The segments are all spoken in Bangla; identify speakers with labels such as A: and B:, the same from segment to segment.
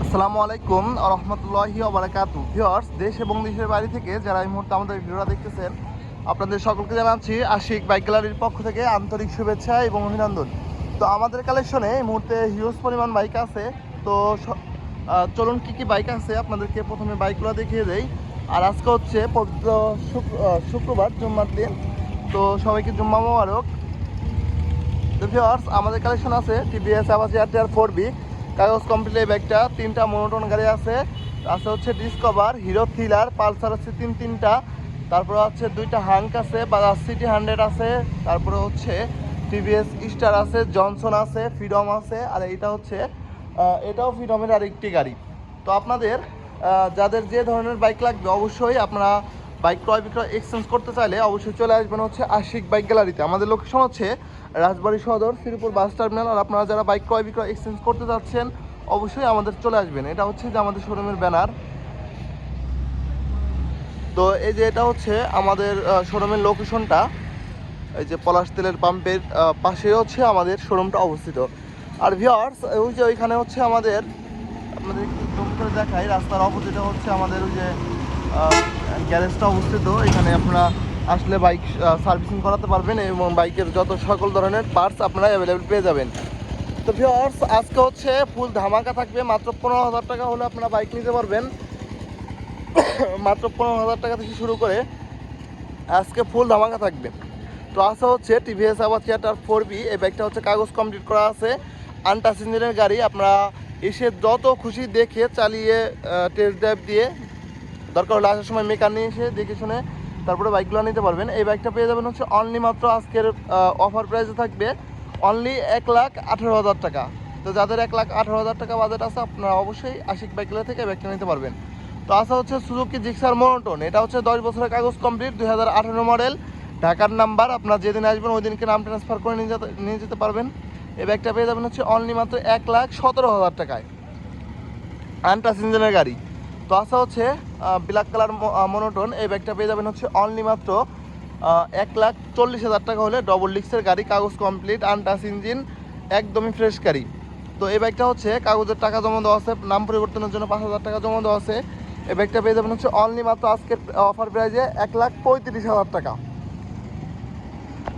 A: আসসালামু আলাইকুম রহমতুল্লাহি ওবারাকাতু। ভিউয়ার্স, দেশ এবং দেশের বাইরে থেকে যারা এই মুহূর্তে আমাদের ভিডিওটা দেখতেছেন, আপনাদের সকলকে জানাচ্ছি আশিক বাইক গ্যালারির পক্ষ থেকে আন্তরিক শুভেচ্ছা এবং অভিনন্দন। তো আমাদের কালেকশনে এই মুহূর্তে হিউজ পরিমাণ বাইক আছে। তো চলুন কী কী বাইক আছে আপনাদেরকে প্রথমে বাইকগুলো দেখিয়ে দেই। আর আজকে হচ্ছে শুক্রবার, জুম্মার দিন। তো সবাইকে জুম্মা মোবারক। তো ভিউয়ার্স, আমাদের কালেকশন আছে টিভিএস অ্যাপাচি আর 4B কাগজ কমপ্লিট। এই ব্যাগটা 3টা মনোটন গাড়ি আছে হচ্ছে ডিসকভার, হিরো থ্রিলার, পালসার আছে তিনটা, তারপরে হচ্ছে 2টা হাঙ্ক আছে, বাজাজ সিটি 100 আছে, তারপরে হচ্ছে টিভিএস স্টার আছে, জনসন আছে, ফ্রিডম আছে, আর এইটা হচ্ছে এটাও ফ্রিডমের আরেকটি গাড়ি। তো আপনাদের যাদের যে ধরনের বাইক লাগবে অবশ্যই আপনারা বাইক ক্রয় বিক্রয় এক্সচেঞ্জ করতে চাইলে অবশ্যই চলে আসবেন হচ্ছে আশিক বাইক গ্যালারিতে। আমাদের লোকেশন হচ্ছে রাজবাড়ী সদর, শ্রীপুর বাস টার্মিনাল। আর আপনারা যারা বাইক ক্রয় বিক্রয় এক্সচেঞ্জ করতে যাচ্ছেন অবশ্যই আমাদের চলে আসবেন। এটা হচ্ছে যে আমাদের শোরুমের ব্যানার। তো এই যে এটা হচ্ছে আমাদের শোরুমের লোকেশনটা, এই যে পলাশ তেলের পাম্পের পাশে হচ্ছে আমাদের শোরুমটা অবস্থিত। আর ভিউয়ার্স, ওই যে ওইখানে হচ্ছে আপনাদের একটু জুম করে দেখাই, রাস্তার অপোজিটে হচ্ছে আমাদের ওই যে গ্যারেজটা অবস্থিত। এখানে আপনারা আসলে বাইক সার্ভিসিং করাতে পারবেন এবং বাইকের যত সকল ধরনের পার্টস আপনারা অ্যাভেলেবেল পেয়ে যাবেন। তো ভিউয়ার্স, আজকে হচ্ছে ফুল ধামাকা থাকবে। মাত্র 15,000 টাকা হলে আপনারা বাইক নিতে পারবেন। মাত্র 15,000 টাকা থেকে শুরু করে আজকে ফুল ধামাকা থাকবে। তো আসা হচ্ছে টিভিএস অ্যাপাচি আর 4B। এই বাইকটা হচ্ছে কাগজ কমপ্লিট করা আছে, আনটাচ ইঞ্জিনের গাড়ি। আপনারা এসে যত খুশি দেখে চালিয়ে টেস্ট ড্রাইভ দিয়ে, দরকার হলে আসার সময় মেকার নিয়ে এসে দেখে শুনে তারপরে বাইকগুলো নিতে পারবেন। এই বাইকটা পেয়ে যাবেন হচ্ছে অনলি মাত্র আজকের অফার প্রাইসে থাকবে অনলি 1,18,000 টাকা। তো যাদের 1,18,000 টাকা বাজেট আছে আপনারা অবশ্যই আশিক বাইকগুলো থেকে এই বাইকটা নিতে পারবেন। তো আসা হচ্ছে সুজুকি জিক্সার মনোটন। এটা হচ্ছে 10 বছরের কাগজ কমপ্লিট, 2018 মডেল, ঢাকার নাম্বার। আপনারা যেদিন আসবেন ওই দিনকে নাম ট্রান্সফার করে নিয়ে যেতে পারবেন। এই ব্যাগটা পেয়ে যাবেন হচ্ছে অনলি মাত্র 1,17,000 টাকায়, আনটাচ ইঞ্জিনের গাড়ি। তো আসা হচ্ছে ব্ল্যাক কালার মনোটন। এই ব্যাগটা পেয়ে যাবেন হচ্ছে অনলি মাত্র 1,40,000 টাকা হলে, ডবল ডিস্কের গাড়ি, কাগজ কমপ্লিট, আনটাচ ইঞ্জিন, একদমই ফ্রেশ গাড়ি। তো এই ব্যাগটা হচ্ছে কাগজের টাকা জমা দেওয়া আছে, নাম পরিবর্তনের জন্য 5,000 টাকা জমা দেওয়া আছে। এই ব্যাগটা পেয়ে যাবেন হচ্ছে অনলি মাত্র আজকের অফার প্রাইজে 1,35,000 টাকা।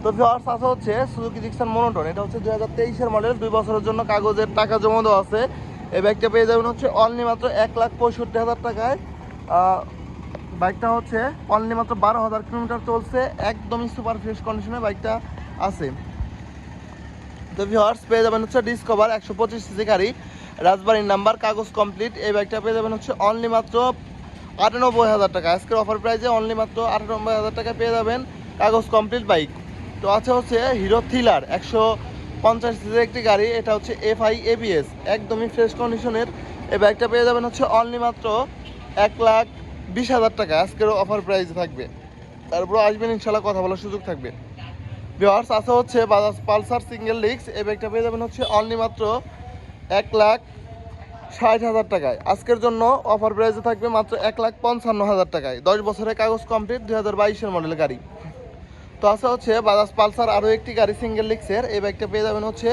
A: তো ভিউয়ার্স, আসা হচ্ছে সুজুকি জিক্সার মনোটন। এটা হচ্ছে 2023-এর মডেল, 2 বছরের জন্য কাগজের টাকা জমা দেওয়া আছে। এই বাইকটা পেয়ে যাবেন হচ্ছে অনলি মাত্র 1,65,000 টাকায়। বাইকটা হচ্ছে অনলি মাত্র 12,000 কিলোমিটার চলছে, একদমই সুপার ফ্রেশ কন্ডিশনে বাইকটা আছে। তো ভিউয়ার্স, পেয়ে যাবেন হচ্ছে ডিসকভার 125 সিসি গাড়ি, রাজবাড়ির নাম্বার, কাগজ কমপ্লিট। এই বাইকটা পেয়ে যাবেন হচ্ছে অনলি মাত্র 98,000 টাকা। আজকের অফার প্রাইসে অনলি মাত্র 98,000 টাকা পেয়ে যাবেন কাগজ কমপ্লিট বাইক। তো আছে হচ্ছে হিরো থ্রিলার 150 সিসির একটি গাড়ি। এটা হচ্ছে FI ABS, একদমই ফ্রেশ কন্ডিশনের। এই বাইকটা পেয়ে যাবেন হচ্ছে অনলি মাত্র 1,20,000 টাকা। আজকের অফার প্রাইসে থাকবে, তারপর আসবেন ইনশাল্লাহ, কথা বলার সুযোগ থাকবে। ভিউয়ার্স, আছে হচ্ছে বাজাজ পালসার সিঙ্গেল ডিস্ক। এই বাইকটা পেয়ে যাবেন হচ্ছে অনলি মাত্র 1,60,000 টাকায়। আজকের জন্য অফার প্রাইসে থাকবে মাত্র 1,55,000 টাকায়। 10 বছরের কাগজ কমপ্লিট, 2022-এর মডেল গাড়ি। তো আছে হচ্ছে বাজাজ পালসার আরও একটি গাড়ি সিঙ্গেল ডিস্কের। এই বাইকটা পেয়ে যাবেন হচ্ছে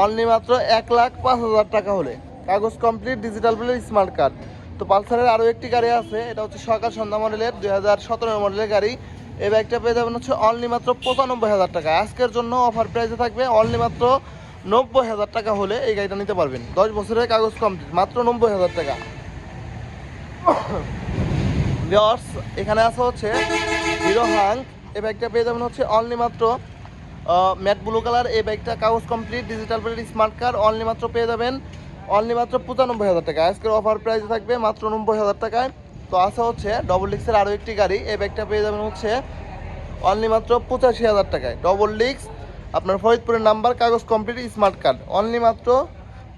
A: অনলি মাত্র 1,05,000 টাকা হলে, কাগজ complete, digital plate, smart card. তো পালসারের আরও একটি গাড়ি আছে, এটা হচ্ছে সকাল সন্ধ্যা মডেলের, 2017 মডেলের গাড়ি। এই বাইকটা পেয়ে যাবেন হচ্ছে অনলি মাত্র 95,000 টাকা। আজকের জন্য অফার প্রাইসে থাকবে অনলি মাত্র 90,000 টাকা হলে এই গাড়িটা নিতে পারবেন। 10 বছরের কাগজ কমপ্লিট, মাত্র 90,000 টাকা। ভিউয়ার্স, এখানে আছে হচ্ছে হিরো হাঙ্ক। এই বাইকটা পেয়ে যাবেন হচ্ছে অনলি মাত্র ম্যাট ব্লু কালার। এই বাইকটা কাগজ complete, digital plate, smart card, only মাত্র পেয়ে যাবেন অনলি মাত্র 95,000 টাকা। আজকের অফার প্রাইসে থাকবে মাত্র 90,000 টাকায়। তো আছে হচ্ছে ডবল ডিস্কের আরও একটি গাড়ি। এই বাইকটা পেয়ে যাবেন হচ্ছে অনলি মাত্র 85,000 টাকায়, ডবল ডিস্ক, আপনার ফরিদপুরের নাম্বার, কাগজ কমপ্লিট, স্মার্ট কার্ড, অনলি মাত্র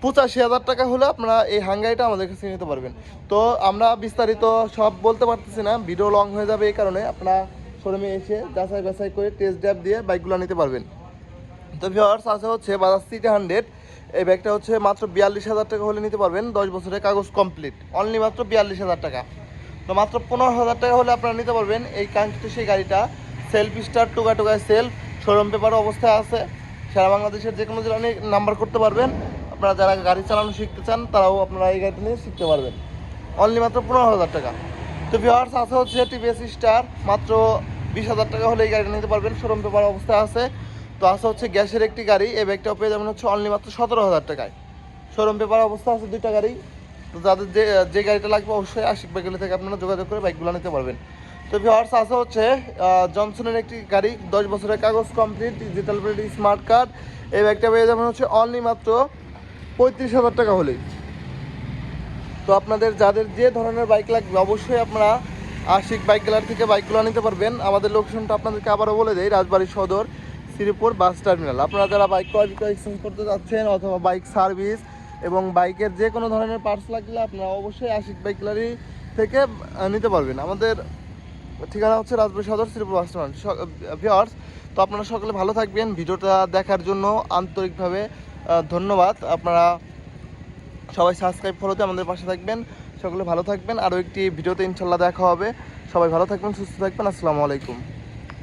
A: 85,000 টাকা হলে আপনারা এই হাঙ্গাইটা আমাদের কাছে নিতে পারবেন। তো আমরা বিস্তারিত সব বলতে পারতেছি না, ভিডিও লং হয়ে যাবে, এই কারণে আপনারা শোরুমে এসে যাচাই বাছাই করে টেস্ট ড্রাইভ দিয়ে বাইকগুলো নিতে পারবেন। তো ভিউয়ার্স, আছে হচ্ছে বাজাজ সিটি 100। এই ব্যাগটা হচ্ছে মাত্র 42,000 টাকা হলে নিতে পারবেন, 10 বছরের কাগজ কমপ্লিট, অনলি মাত্র 42,000 টাকা। তো মাত্র 15,000 টাকা হলে আপনারা নিতে পারবেন এই কাঙ্ক্ষিত সেই গাড়িটা। সেলফ স্টার, টুকায় সেলফ, শোরুম পেপার অবস্থায় আছে। সারা বাংলাদেশের যে কোনো জেলা নাম্বার করতে পারবেন। আপনারা যারা গাড়ি চালানো শিখতে চান তারাও আপনারা এই গাড়িটা নিয়ে শিখতে পারবেন। অনলি মাত্র 15,000 টাকা। তো ভিউয়ার্স আছে হচ্ছে টিভিএস স্টার, মাত্র 20,000 টাকা হলে এই গাড়িটা নিতে পারবেন, শোরুম পেপার অবস্থায় আছে। তো আছে হচ্ছে গ্যাসের একটি গাড়ি, এই ব্যাগটাও পেয়ে যাবেন হচ্ছে অনলি মাত্র 17,000 টাকায়। শোরুম পেপার অবস্থা আছে দুইটা গাড়ি। তো যাদের যে গাড়িটা লাগবে অবশ্যই আশিক বাইকগুলো থেকে আপনারা যোগাযোগ করে বাইকগুলো নিতে পারবেন। তো ভিউয়ার্স আছে হচ্ছে জনসনের একটি গাড়ি, 10 বছরের কাগজ complete, digital plate, smart card. এই ব্যাগটা পেয়ে যাবেন হচ্ছে অনলি মাত্র 35,000 টাকা হলেই। তো আপনাদের যাদের যে ধরনের বাইক লাগবে অবশ্যই আপনারা আশিক বাইক গ্যালারি থেকে বাইকগুলো নিতে পারবেন। আমাদের লোকেশনটা আপনাদেরকে আবারও বলে দেই, রাজবাড়ী সদর, শ্রীপুর বাস টার্মিনাল। আপনারা যারা বাইক ক্রয় বিক্রয় এক্সচেঞ্জ করতে যাচ্ছেন অথবা বাইক সার্ভিস এবং বাইকের যে কোনো ধরনের পার্টস লাগলে আপনারা অবশ্যই আশিক বাইক গ্যালারি থেকে নিতে পারবেন। আমাদের ঠিকানা হচ্ছে রাজবাড়ী সদর, শ্রীপুর বাস টার্মিনাল। ভিউয়ার্স, তো আপনারা সকলে ভালো থাকবেন। ভিডিওটা দেখার জন্য আন্তরিকভাবে ধন্যবাদ। আপনারা সবাই সাবস্ক্রাইব ফলোতে আমাদের পাশে থাকবেন। সকলে ভালো থাকবেন। আরও একটি ভিডিওতে ইনশাল্লাহ দেখা হবে। সবাই ভালো থাকবেন, সুস্থ থাকবেন। আসসালামু আলাইকুম।